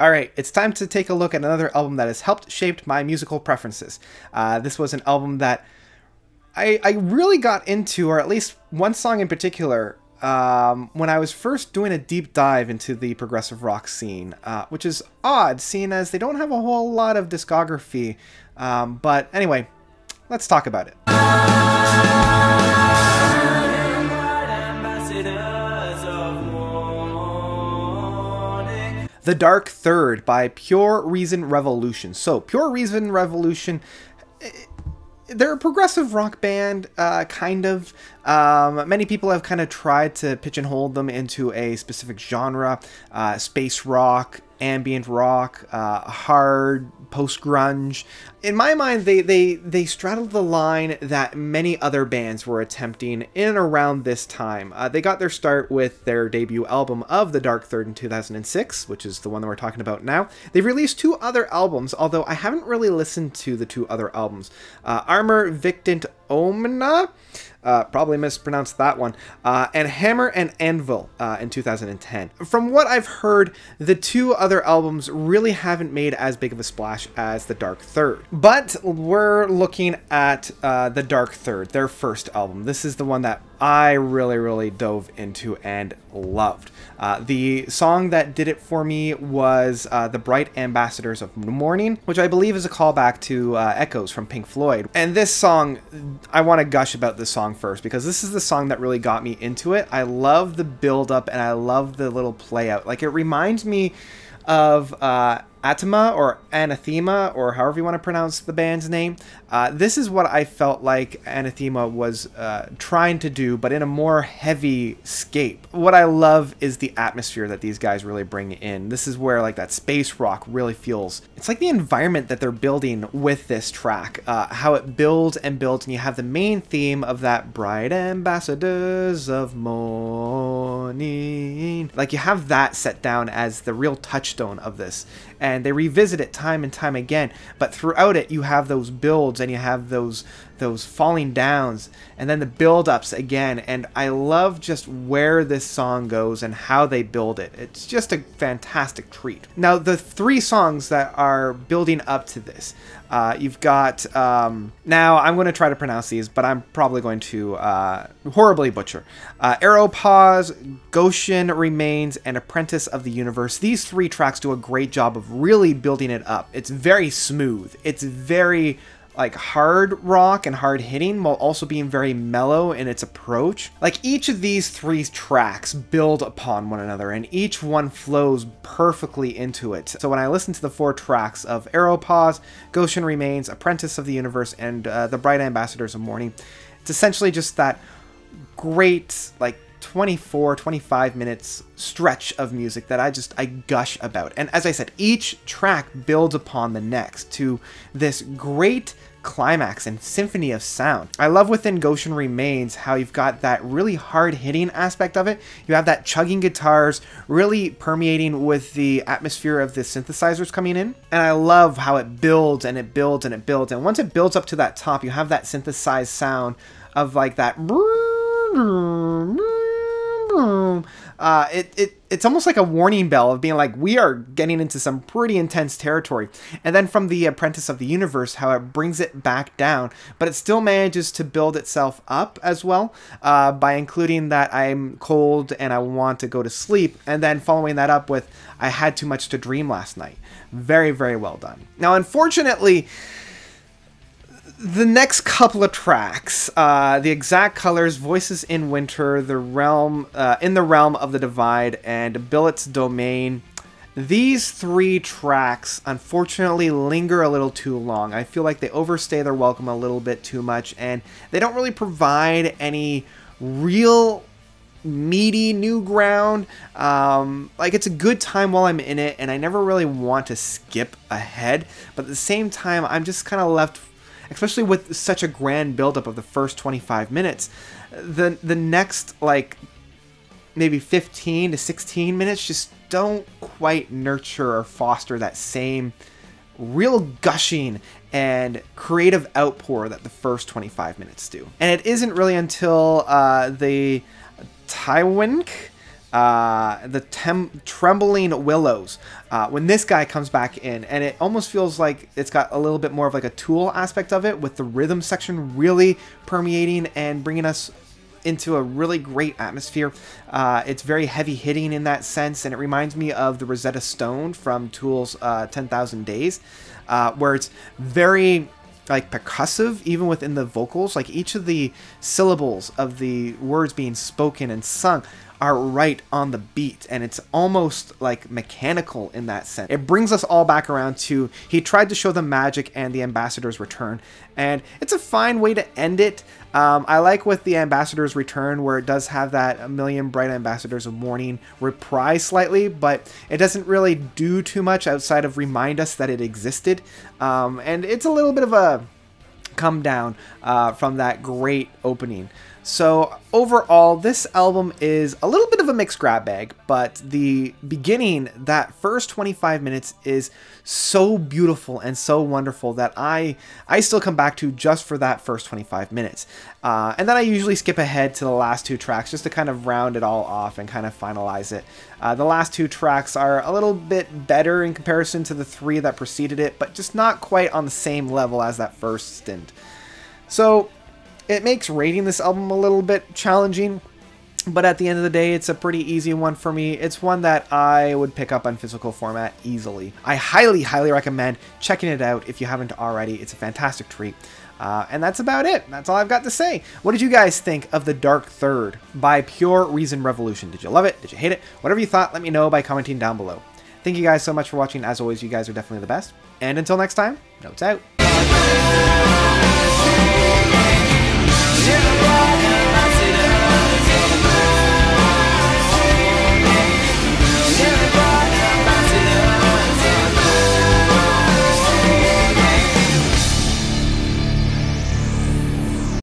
Alright, it's time to take a look at another album that has helped shape my musical preferences. This was an album that I really got into, or at least one song in particular, when I was first doing a deep dive into the progressive rock scene, which is odd, seeing as they don't have a whole lot of discography. But anyway, let's talk about it. The Dark Third by Pure Reason Revolution. So, Pure Reason Revolution, they're a progressive rock band, kind of. Many people have kind of tried to pigeonhole them into a specific genre. Space rock, ambient rock, hard, post-grunge. In my mind, they straddled the line that many other bands were attempting in and around this time. They got their start with their debut album of The Dark Third in 2006, which is the one that we're talking about now. They've released 2 other albums, although I haven't really listened to the 2 other albums. Armor Victant Omna, probably mispronounced that one, and Hammer and Anvil in 2010. From what I've heard, the 2 other albums really haven't made as big of a splash as The Dark Third. But we're looking at The Dark Third, their first album. This is the one that I really dove into and loved. The song that did it for me was The Bright Ambassadors of Morning, which I believe is a callback to Echoes from Pink Floyd. And this song, I want to gush about this song first, because this is the song that really got me into it. I love the build-up, and I love the little play-out. Like, it reminds me of Atema or Anathema, or however you want to pronounce the band's name. This is what I felt like Anathema was trying to do, but in a more heavy scape. What I love is the atmosphere that these guys really bring in. This is where like that space rock really feels. It's like the environment that they're building with this track, how it builds and builds, and you have the main theme of that bright ambassadors of morning. Like, you have that set down as the real touchstone of this. And they revisit it time and time again, but throughout it you have those builds and you have those falling downs and then the build-ups again, and I love just where this song goes and how they build it. It's just a fantastic treat. Now, the 3 songs that are building up to this, you've got, now I'm going to try to pronounce these, but I'm probably going to horribly butcher. Aeropause, Goshen Remains, and Apprentice of the Universe. These 3 tracks do a great job of really building it up. It's very smooth. It's very like hard rock and hard hitting, while also being very mellow in its approach. Like, each of these 3 tracks build upon one another, and each one flows perfectly into it. So when I listen to the 4 tracks of Aeropause, Goshen Remains, Apprentice of the Universe, and The Bright Ambassadors of Morning, it's essentially just that great, like, 24-25 minutes stretch of music that I gush about. And as I said, each track builds upon the next to this great climax and symphony of sound. I love within Goshen Remains how you've got that really hard-hitting aspect of it. You have that chugging guitars really permeating with the atmosphere of the synthesizers coming in. And I love how it builds and it builds and it builds. And once it builds up to that top, you have that synthesized sound of like that. It's almost like a warning bell of being like, we are getting into some pretty intense territory. And then from the Apprentice of the Universe, how it brings it back down, but it still manages to build itself up as well, by including that I'm cold and I want to go to sleep, and then following that up with I had too much to dream last night. Very well done. Now, unfortunately, the next couple of tracks, The Exact Colors, Voices in Winter, The Realm, In the Realm of the Divide, and Billet's Domain, these 3 tracks unfortunately linger a little too long. I feel like they overstay their welcome a little bit too much, and they don't really provide any real meaty new ground. Like, it's a good time while I'm in it, and I never really want to skip ahead, but at the same time, I'm just kind of left, especially with such a grand buildup of the first 25 minutes, the next, like, maybe 15 to 16 minutes just don't quite nurture or foster that same real gushing and creative outpour that the first 25 minutes do. And it isn't really until the Tywink Trembling Willows. When this guy comes back in, and it almost feels like it's got a little bit more of like a Tool aspect of it, with the rhythm section really permeating and bringing us into a really great atmosphere. It's very heavy hitting in that sense, and it reminds me of the Rosetta Stone from Tool's 10,000 Days, where it's very like percussive even within the vocals. Like each of the syllables of the words being spoken and sung are right on the beat, and it's almost like mechanical in that sense. It brings us all back around to he tried to show the magic and the Ambassador's Return, and it's a fine way to end it. I like with the Ambassador's Return where it does have that A Million Bright Ambassadors of Morning reprise slightly, but it doesn't really do too much outside of remind us that it existed, and it's a little bit of a come down from that great opening. So overall, this album is a little bit of a mixed grab bag, but the beginning, that first 25 minutes, is so beautiful and so wonderful that I still come back to just for that first 25 minutes. And then I usually skip ahead to the last two tracks just to kind of round it all off and kind of finalize it. The last two tracks are a little bit better in comparison to the three that preceded it, but just not quite on the same level as that first stint. So it makes rating this album a little bit challenging, but at the end of the day, it's a pretty easy one for me. It's one that I would pick up on physical format easily. I highly, highly recommend checking it out if you haven't already. It's a fantastic treat. And that's about it. That's all I've got to say. What did you guys think of The Dark Third by Pure Reason Revolution? Did you love it? Did you hate it? Whatever you thought, let me know by commenting down below. Thank you guys so much for watching. As always, you guys are definitely the best. And until next time, notes out.